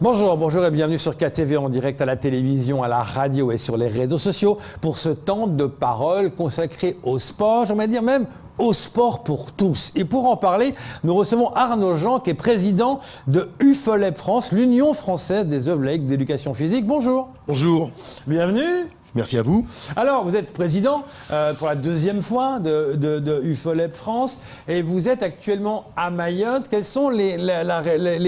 Bonjour, bonjour et bienvenue sur KTV en direct à la télévision, à la radio et sur les réseaux sociaux pour ce temps de parole consacré au sport, j'aimerais dire même au sport pour tous. Et pour en parler, nous recevons Arnaud Jean qui est président de UFOLEP France, l'Union française des œuvres laïques d'éducation physique. Bonjour. Bonjour. Bienvenue. Merci à vous. Alors, vous êtes président pour la deuxième fois de UFOLEP France et vous êtes actuellement à Mayotte. Quelles sont les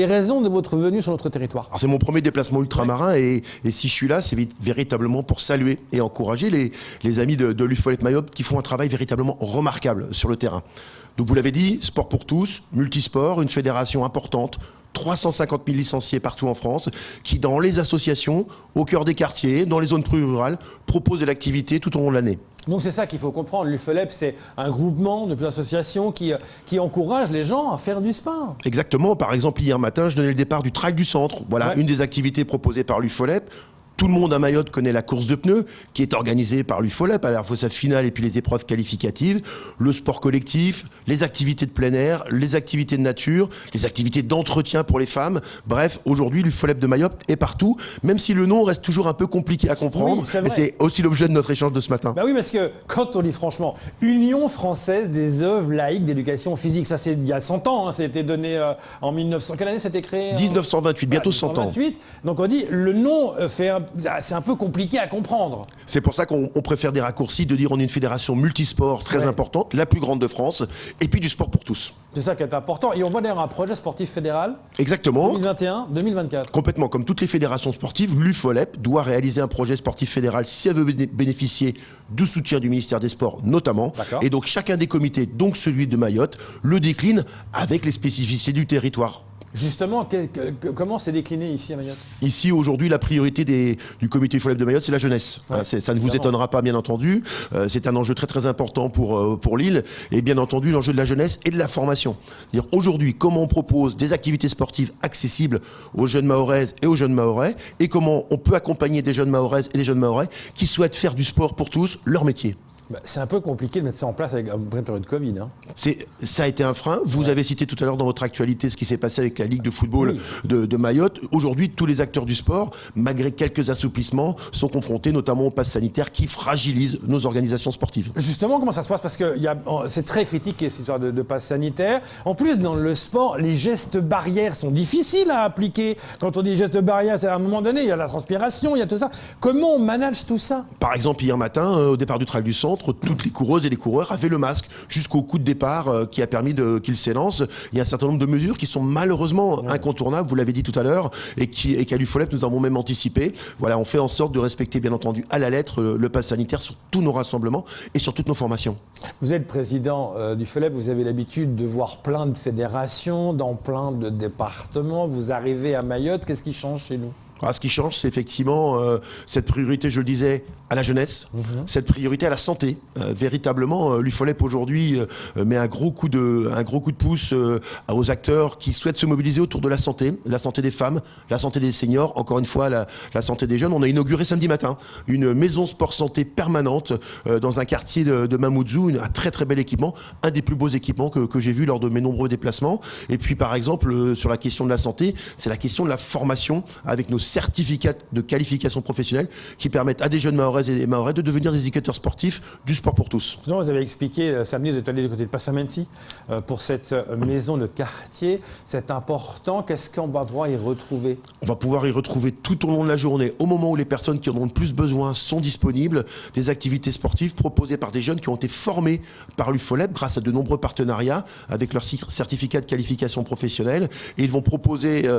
raisons de votre venue sur notre territoire ? Alors, c'est mon premier déplacement ultramarin et si je suis là, c'est véritablement pour saluer et encourager les amis de l'UFOLEP Mayotte qui font un travail véritablement remarquable sur le terrain. Donc vous l'avez dit, sport pour tous, multisport, une fédération importante, 350 000 licenciés partout en France, qui dans les associations, au cœur des quartiers, dans les zones plus rurales, proposent de l'activité tout au long de l'année. Donc c'est ça qu'il faut comprendre. L'UFOLEP, c'est un groupement de plusieurs associations qui encourage les gens à faire du sport. Exactement. Par exemple, hier matin, je donnais le départ du Trail du Centre. Voilà, une des activités proposées par l'UFOLEP. Tout le monde à Mayotte connaît la course de pneus qui est organisée par l'UFOLEP, à la fois sa finale et puis les épreuves qualificatives, le sport collectif, les activités de plein air, les activités de nature, les activités d'entretien pour les femmes. Bref, aujourd'hui, l'UFOLEP de Mayotte est partout, même si le nom reste toujours un peu compliqué à comprendre. Oui, et c'est aussi l'objet de notre échange de ce matin. Bah oui, parce que quand on dit franchement, Union française des œuvres laïques d'éducation physique, ça c'est il y a 100 ans, hein, ça a été donné en 1900. Quelle année c'était créé 1928, bientôt 100 ans. Donc on dit, le nom c'est un peu compliqué à comprendre. C'est pour ça qu'on préfère des raccourcis, de dire on est une fédération multisport très importante, la plus grande de France, et puis du sport pour tous. C'est ça qui est important. Et on voit d'ailleurs un projet sportif fédéral. Exactement. 2021-2024. Complètement. Comme toutes les fédérations sportives, l'UFOLEP doit réaliser un projet sportif fédéral si elle veut bénéficier du soutien du ministère des Sports notamment. Et donc chacun des comités, donc celui de Mayotte, le décline avec les spécificités du territoire. Justement, comment c'est décliné ici à Mayotte ? Ici, aujourd'hui, la priorité du comité UFOLEP de Mayotte, c'est la jeunesse. Ouais, ça ne vous étonnera pas, bien entendu. C'est un enjeu très très important pour l'île. Et bien entendu, l'enjeu de la jeunesse et de la formation. C'est-à-dire aujourd'hui, comment on propose des activités sportives accessibles aux jeunes Mahoraises et aux jeunes Mahorais, et comment on peut accompagner des jeunes Mahoraises et des jeunes Mahorais qui souhaitent faire du sport pour tous, leur métier. C'est un peu compliqué de mettre ça en place avec une période de Covid. Hein. Ça a été un frein. Vous avez cité tout à l'heure dans votre actualité ce qui s'est passé avec la Ligue de football de Mayotte. Aujourd'hui, tous les acteurs du sport, malgré quelques assouplissements, sont confrontés notamment au pass sanitaire qui fragilise nos organisations sportives. Justement, comment ça se passe ? Parce que c'est très critiqué cette histoire de pass sanitaire. En plus, dans le sport, les gestes barrières sont difficiles à appliquer. Quand on dit gestes barrières, c'est à un moment donné, il y a la transpiration, il y a tout ça. Comment on manage tout ça ? Par exemple, hier matin, au départ du Trail du Centre, toutes les coureuses et les coureurs avaient le masque jusqu'au coup de départ qui a permis qu'ils s'élancent. Il y a un certain nombre de mesures qui sont malheureusement incontournables, vous l'avez dit tout à l'heure, et qu'à l'UFOLEP nous avons même anticipé. Voilà, on fait en sorte de respecter bien entendu à la lettre le pass sanitaire sur tous nos rassemblements et sur toutes nos formations. Vous êtes président du FOLEP, vous avez l'habitude de voir plein de fédérations dans plein de départements. Vous arrivez à Mayotte, qu'est-ce qui change chez nous ? Ce qui change, c'est effectivement cette priorité, je le disais, à la jeunesse, cette priorité à la santé. Véritablement, l'UFOLEP aujourd'hui met un gros coup de pouce aux acteurs qui souhaitent se mobiliser autour de la santé des femmes, la santé des seniors, encore une fois la santé des jeunes. On a inauguré samedi matin une maison sport santé permanente dans un quartier de Mamoudzou, un très très bel équipement, un des plus beaux équipements que j'ai vu lors de mes nombreux déplacements. Et puis par exemple, sur la question de la santé, c'est la question de la formation avec nos certificats de qualification professionnelle qui permettent à des jeunes Mahoraises et des Mahorais de devenir des éducateurs sportifs du sport pour tous. Sinon, vous avez expliqué, samedi, vous êtes allé du côté de Passamenti pour cette maison de quartier. C'est important. Qu'est-ce qu'on va pouvoir y retrouver ? On va pouvoir y retrouver tout au long de la journée, au moment où les personnes qui en ont le plus besoin sont disponibles, des activités sportives proposées par des jeunes qui ont été formés par l'UFOLEP grâce à de nombreux partenariats avec leur certificat de qualification professionnelle. Et ils vont proposer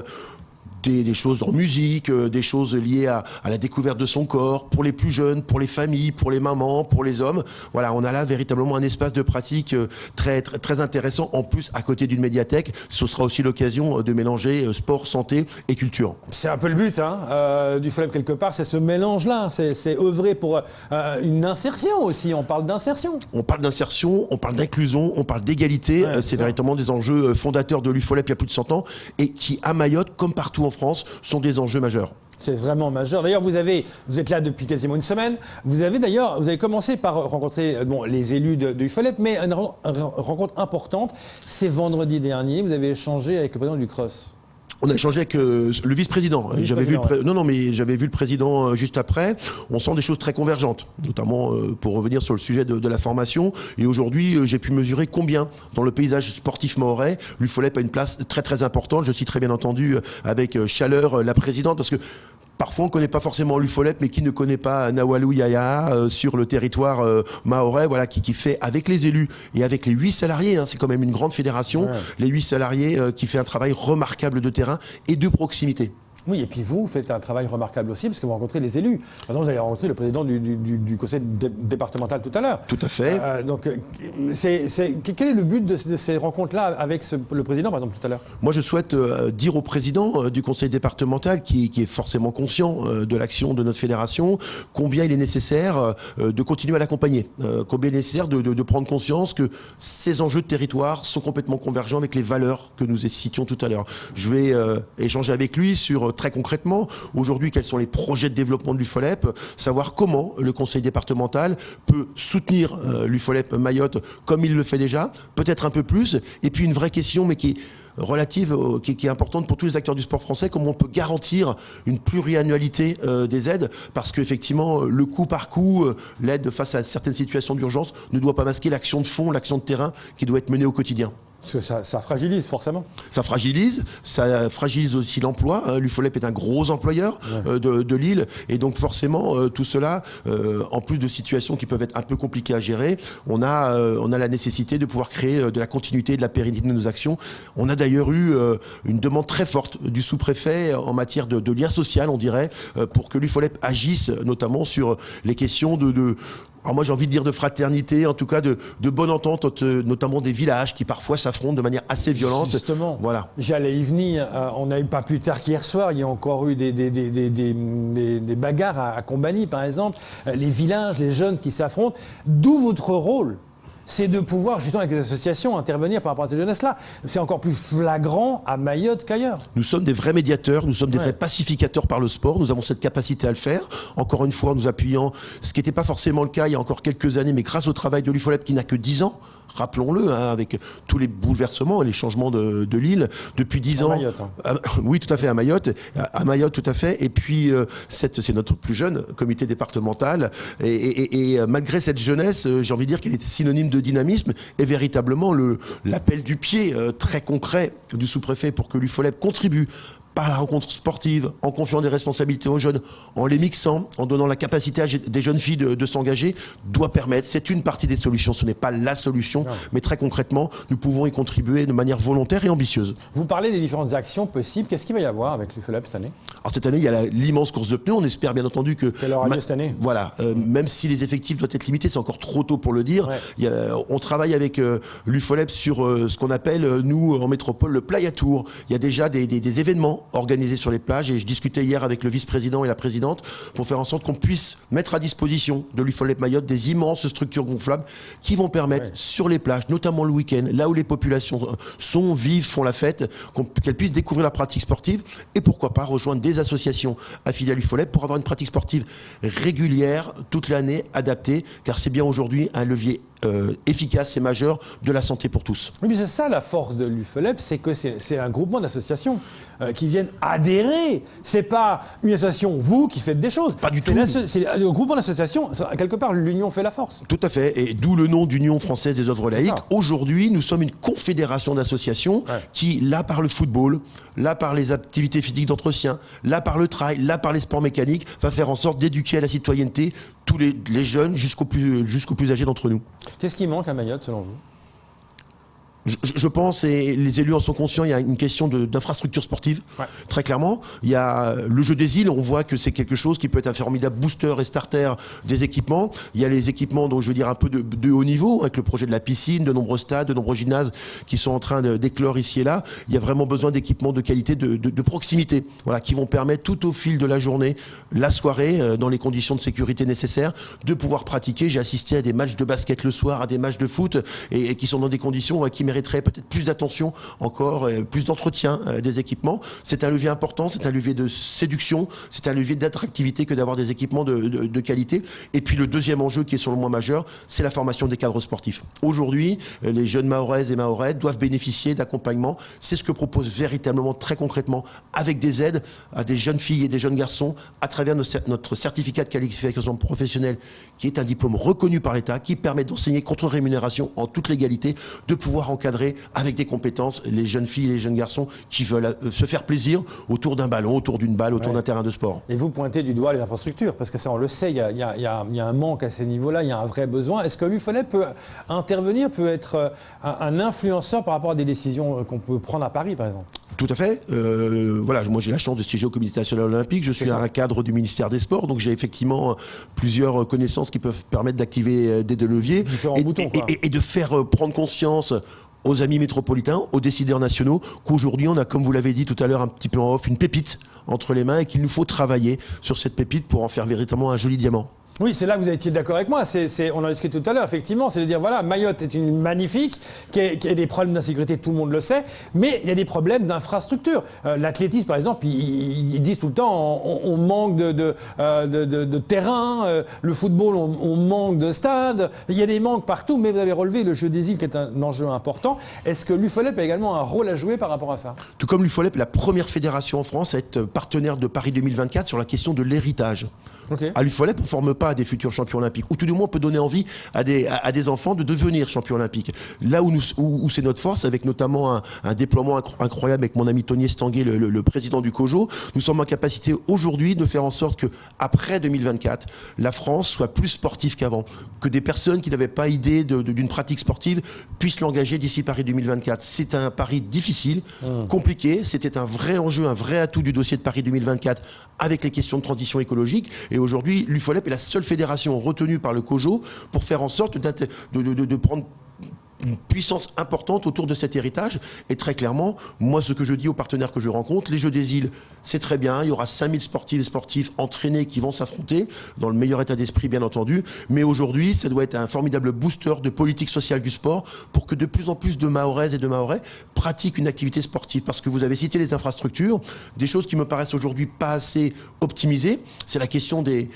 des choses en musique, des choses liées à la découverte de son corps, pour les plus jeunes, pour les familles, pour les mamans, pour les hommes. Voilà, on a là véritablement un espace de pratique très, très, très intéressant. En plus, à côté d'une médiathèque, ce sera aussi l'occasion de mélanger sport, santé et culture. C'est un peu le but du FOLEP quelque part, c'est ce mélange-là. C'est œuvrer pour une insertion aussi. On parle d'insertion. On parle d'insertion, on parle d'inclusion, on parle d'égalité. C'est véritablement des enjeux fondateurs de l'UFOLEP il y a plus de 100 ans et qui, à Mayotte, comme partout en France, sont des enjeux majeurs. C'est vraiment majeur. D'ailleurs, vous êtes là depuis quasiment une semaine. Vous avez commencé par rencontrer les élus de UFOLEP, mais une rencontre importante, c'est vendredi dernier. Vous avez échangé avec le président du CROSS. On a échangé avec le vice-président. J'avais vu le président juste après. On sent des choses très convergentes, notamment pour revenir sur le sujet de la formation. Et aujourd'hui, j'ai pu mesurer combien, dans le paysage sportif mahorais, l'UFOLEP a une place très très importante. Je citerai bien entendu avec chaleur la présidente, parce que parfois, on ne connaît pas forcément l'UFOLEP, mais qui ne connaît pas Nawalou Yahya sur le territoire mahorais, voilà, qui fait avec les élus et avec les 8 salariés, c'est quand même une grande fédération, les 8 salariés qui fait un travail remarquable de terrain et de proximité. Oui, et puis vous faites un travail remarquable aussi, parce que vous rencontrez les élus. Par exemple, vous avez rencontré le président du conseil départemental tout à l'heure. Tout à fait. Quel est le but de ces rencontres-là avec le président, par exemple, tout à l'heure? Moi, je souhaite dire au président du conseil départemental, qui est forcément conscient de l'action de notre fédération, combien il est nécessaire de continuer à l'accompagner, combien il est nécessaire de prendre conscience que ces enjeux de territoire sont complètement convergents avec les valeurs que nous citions tout à l'heure. Je vais échanger avec lui sur très concrètement, aujourd'hui, quels sont les projets de développement de l'UFOLEP, savoir comment le conseil départemental peut soutenir l'UFOLEP Mayotte comme il le fait déjà, peut-être un peu plus, et puis une vraie question, mais qui est relative, qui est importante pour tous les acteurs du sport français, comment on peut garantir une pluriannualité des aides, parce qu'effectivement, le coup par coup, l'aide face à certaines situations d'urgence ne doit pas masquer l'action de fond, l'action de terrain qui doit être menée au quotidien. Parce que ça fragilise forcément. Ça fragilise aussi l'emploi. L'UFOLEP est un gros employeur de Lille, et donc forcément tout cela, en plus de situations qui peuvent être un peu compliquées à gérer, on a la nécessité de pouvoir créer de la continuité et de la pérennité de nos actions. On a d'ailleurs eu une demande très forte du sous-préfet en matière de lien social, on dirait, pour que l'UFOLEP agisse notamment sur les questions alors moi j'ai envie de dire de fraternité, en tout cas de bonne entente, notamment des villages qui parfois s'affrontent de manière assez violente. Justement, voilà. J'allais y venir. On a eu pas plus tard qu'hier soir, il y a encore eu des bagarres à Combani par exemple, les villages, les jeunes qui s'affrontent. D'où votre rôle, c'est de pouvoir, justement, avec les associations, intervenir par rapport à cette jeunesse-là. C'est encore plus flagrant à Mayotte qu'ailleurs. Nous sommes des vrais médiateurs, nous sommes des vrais pacificateurs par le sport. Nous avons cette capacité à le faire. Encore une fois, nous appuyant, ce qui n'était pas forcément le cas il y a encore quelques années, mais grâce au travail de l'UFOLEP qui n'a que 10 ans, rappelons-le, avec tous les bouleversements et les changements de l'île depuis 10 ans. Mayotte, oui, tout à fait, à Mayotte. À Mayotte, tout à fait. Et puis, c'est notre plus jeune comité départemental. Et malgré cette jeunesse, j'ai envie de dire qu'elle est synonyme de dynamisme, et véritablement l'appel du pied très concret du sous-préfet pour que l'UFOLEP contribue par la rencontre sportive, en confiant des responsabilités aux jeunes, en les mixant, en donnant la capacité à des jeunes filles de s'engager, doit permettre, c'est une partie des solutions, ce n'est pas la solution, mais très concrètement, nous pouvons y contribuer de manière volontaire et ambitieuse. Vous parlez des différentes actions possibles, qu'est-ce qu'il va y avoir avec l'UFOLEP cette année? Alors cette année, il y a l'immense course de pneus, on espère bien entendu que... Quelle aura lieu cette année? Voilà, même si les effectifs doivent être limités, c'est encore trop tôt pour le dire. On travaille avec l'UFOLEP sur ce qu'on appelle, nous, en métropole, le Playa Tour. Il y a déjà des événements organisés sur les plages, et je discutais hier avec le vice-président et la présidente pour faire en sorte qu'on puisse mettre à disposition de l'UFOLEP Mayotte des immenses structures gonflables qui vont permettre sur les plages, notamment le week-end, là où les populations sont, vivent, font la fête, qu'elles puissent découvrir la pratique sportive, et pourquoi pas rejoindre des associations affiliées à l'UFOLEP pour avoir une pratique sportive régulière toute l'année, adaptée, car c'est bien aujourd'hui un levier efficace et majeur de la santé pour tous. Oui, mais c'est ça la force de l'UFOLEP, c'est que c'est un groupement d'associations qui viennent adhérer. C'est pas une association, vous, qui faites des choses. Pas du tout. C'est un groupement d'associations, quelque part, l'union fait la force. Tout à fait, et d'où le nom d'Union française des œuvres laïques. Aujourd'hui, nous sommes une confédération d'associations qui, là par le football, là par les activités physiques d'entretien, là par le trail, là par les sports mécaniques, va faire en sorte d'éduquer à la citoyenneté tous les jeunes jusqu'aux plus âgés d'entre nous. Qu'est-ce qui manque à Mayotte, selon vous ? Je pense, et les élus en sont conscients, il y a une question d'infrastructure sportive, très clairement. Il y a le jeu des îles, on voit que c'est quelque chose qui peut être un formidable booster et starter des équipements. Il y a les équipements, donc je veux dire un peu de haut niveau, avec le projet de la piscine, de nombreux stades, de nombreux gymnases qui sont en train d'éclore ici et là. Il y a vraiment besoin d'équipements de qualité, de proximité, voilà, qui vont permettre tout au fil de la journée, la soirée, dans les conditions de sécurité nécessaires, de pouvoir pratiquer. J'ai assisté à des matchs de basket le soir, à des matchs de foot, et qui sont dans des conditions qui méritent mériterait peut-être plus d'attention encore, plus d'entretien des équipements. C'est un levier important, c'est un levier de séduction, c'est un levier d'attractivité que d'avoir des équipements de qualité. Et puis le deuxième enjeu qui est selon moi majeur, c'est la formation des cadres sportifs. Aujourd'hui, les jeunes Mahoraises et Mahorais doivent bénéficier d'accompagnement. C'est ce que propose véritablement, très concrètement, avec des aides à des jeunes filles et des jeunes garçons à travers notre certificat de qualification professionnelle, qui est un diplôme reconnu par l'État, qui permet d'enseigner contre rémunération en toute légalité, de pouvoir encadrer avec des compétences les jeunes filles et les jeunes garçons qui veulent se faire plaisir autour d'un ballon, autour d'une balle, autour d'un terrain de sport. Et vous pointez du doigt les infrastructures, parce que ça on le sait, il y a un manque à ces niveaux-là, il y a un vrai besoin. Est-ce que l'UFOLEP peut intervenir, peut être un influenceur par rapport à des décisions qu'on peut prendre à Paris, par exemple? Tout à fait. Voilà, moi j'ai la chance de siéger au Comité national olympique. Je suis un cadre du ministère des Sports, donc j'ai effectivement plusieurs connaissances qui peuvent permettre d'activer des deux leviers et de faire prendre conscience aux amis métropolitains, aux décideurs nationaux, qu'aujourd'hui on a, comme vous l'avez dit tout à l'heure un petit peu en off, une pépite entre les mains et qu'il nous faut travailler sur cette pépite pour en faire véritablement un joli diamant. Oui, c'est là que vous avez été d'accord avec moi. On en a discuté tout à l'heure, effectivement. C'est de dire, voilà, Mayotte est une magnifique, qui a des problèmes d'insécurité, tout le monde le sait, mais il y a des problèmes d'infrastructure. L'athlétisme, par exemple, ils disent tout le temps, on manque de terrain, le football, on manque de stades. Il y a des manques partout, mais vous avez relevé le jeu des îles, qui est un enjeu important. Est-ce que l'UFOLEP a également un rôle à jouer par rapport à ça? Tout comme l'UFOLEP est la première fédération en France à être partenaire de Paris 2024 sur la question de l'héritage. Okay. À l'UFOLEP, on ne forme pas des futurs champions olympiques, ou tout du moins on peut donner envie à des enfants de devenir champions olympiques. Là où c'est notre force, avec notamment un déploiement incroyable avec mon ami Tony Estanguet, le président du COJO, nous sommes en capacité aujourd'hui de faire en sorte qu'après 2024, la France soit plus sportive qu'avant, que des personnes qui n'avaient pas idée d'une pratique sportive puissent l'engager d'ici Paris 2024. C'est un pari difficile, compliqué, c'était un vrai enjeu, un vrai atout du dossier de Paris 2024 avec les questions de transition écologique. Et aujourd'hui, l'UFOLEP est la seule fédération retenue par le COJO pour faire en sorte de prendre une puissance importante autour de cet héritage. Et très clairement, moi, ce que je dis aux partenaires que je rencontre, les Jeux des îles, c'est très bien. Il y aura 5000 sportifs et sportifs entraînés qui vont s'affronter, dans le meilleur état d'esprit, bien entendu. Mais aujourd'hui, ça doit être un formidable booster de politique sociale du sport pour que de plus en plus de Mahoraises et de Mahorais pratiquent une activité sportive. Parce que vous avez cité les infrastructures, des choses qui me paraissent aujourd'hui pas assez optimisées. C'est la question des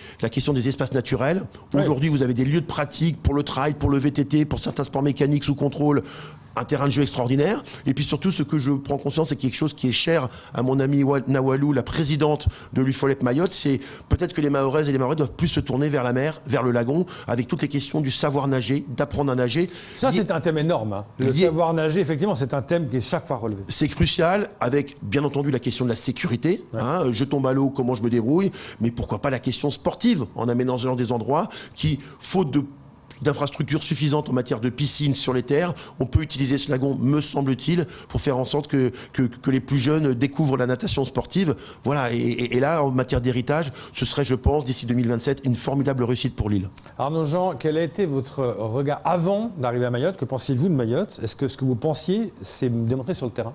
espaces naturels. Aujourd'hui, vous avez des lieux de pratique pour le trail, pour le VTT, pour certains sports mécaniques sous contrôle, un terrain de jeu extraordinaire. Et puis surtout, ce que je prends conscience, c'est quelque chose qui est cher à mon amie Nawalou, la présidente de l'UFOLEP Mayotte, c'est peut-être que les Mahoraises et les Mahorais doivent plus se tourner vers la mer, vers le lagon, avec toutes les questions du savoir nager, d'apprendre à nager. Ça, c'est un thème énorme. Hein. Le savoir nager, effectivement, c'est un thème qui est chaque fois relevé. C'est crucial, avec bien entendu la question de la sécurité. Ouais. Hein, je tombe à l'eau, comment je me débrouille, mais pourquoi pas la question sportive, en aménageant des endroits qui, faute d'infrastructures suffisantes en matière de piscine sur les terres, on peut utiliser ce lagon, me semble-t-il, pour faire en sorte que les plus jeunes découvrent la natation sportive. Voilà, et là, en matière d'héritage, ce serait, je pense, d'ici 2027, une formidable réussite pour l'île. Arnaud Jean, quel a été votre regard avant d'arriver à Mayotte? Que pensiez-vous de Mayotte? Est-ce que ce que vous pensiez s'est démontré sur le terrain?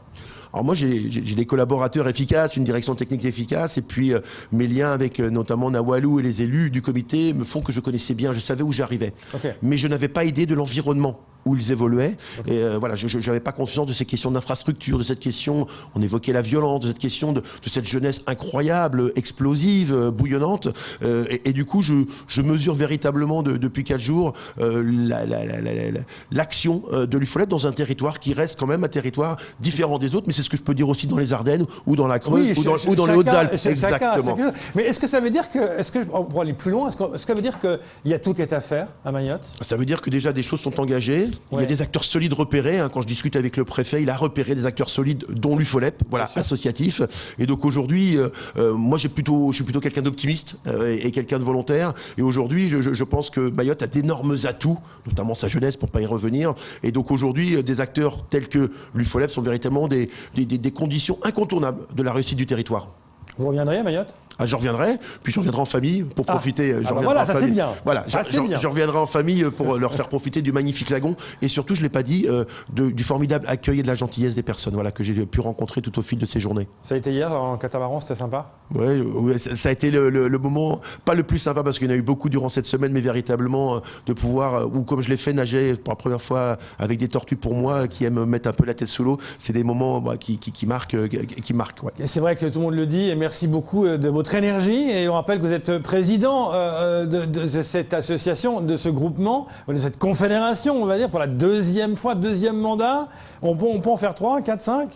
Alors moi, j'ai des collaborateurs efficaces, une direction technique efficace, et puis mes liens avec notamment Nawalou et les élus du comité me font que je connaissais bien, je savais où j'arrivais. Okay. Mais je n'avais pas idée de l'environnement où ils évoluaient. Okay. Et voilà, je n'avais pas conscience de ces questions d'infrastructure, de cette question, on évoquait la violence, de cette question de cette jeunesse incroyable, explosive, bouillonnante. Et du coup, je mesure véritablement depuis 4 jours l'action de l'UFOLEP dans un territoire qui reste quand même un territoire différent des autres, mais c'est ce que je peux dire aussi dans les Ardennes ou dans la Creuse ou dans les Hautes-Alpes. Exactement. Mais est-ce que ça veut dire pour aller plus loin, est-ce que ça veut dire qu'il y a tout qui est à faire à Mayotte? Ça veut dire que déjà des choses sont engagées. Il y a des acteurs solides repérés. Hein. Quand je discute avec le préfet, il a repéré des acteurs solides, dont l'UFOLEP, voilà, associatif. Et donc aujourd'hui, moi je suis plutôt quelqu'un d'optimiste et quelqu'un de volontaire. Et aujourd'hui, je pense que Mayotte a d'énormes atouts, notamment sa jeunesse, pour ne pas y revenir. Et donc aujourd'hui, des acteurs tels que l'UFOLEP sont véritablement des conditions incontournables de la réussite du territoire. Vous reviendrez à Mayotte? Ah, je reviendrai, puis je reviendrai en famille pour profiter. Voilà, ça c'est bien. Voilà, ça, c'est bien. je reviendrai en famille pour leur faire profiter du magnifique lagon et surtout, je l'ai pas dit, du formidable accueil et de la gentillesse des personnes, voilà, que j'ai pu rencontrer tout au fil de ces journées. Ça a été hier en catamaran, c'était sympa. Ouais, ça a été le moment, pas le plus sympa parce qu'il y en a eu beaucoup durant cette semaine, mais véritablement de pouvoir, ou comme je l'ai fait, nager pour la première fois avec des tortues pour moi qui aiment mettre un peu la tête sous l'eau. C'est des moments qui marquent. Ouais. Et c'est vrai que tout le monde le dit, et merci beaucoup de votre énergie. Et on rappelle que vous êtes président de cette association, de ce groupement, de cette confédération, on va dire, pour la deuxième fois, deuxième mandat. On peut en faire 3, 4, 5 ?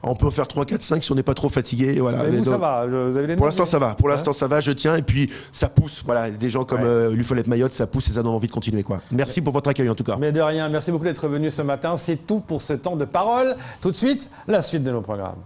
On peut en faire 3, 4, 5 si on n'est pas trop fatigué. Voilà. Mais vous, ça va, vous avez les pour l'instant, ça va. Pour l'instant, ça va, je tiens. Et puis, ça pousse. Voilà, des gens comme l'Ufolette Mayotte, ça pousse et ça donne envie de continuer, quoi. Merci pour votre accueil, en tout cas. Mais de rien. Merci beaucoup d'être venu ce matin. C'est tout pour ce temps de parole. Tout de suite, la suite de nos programmes.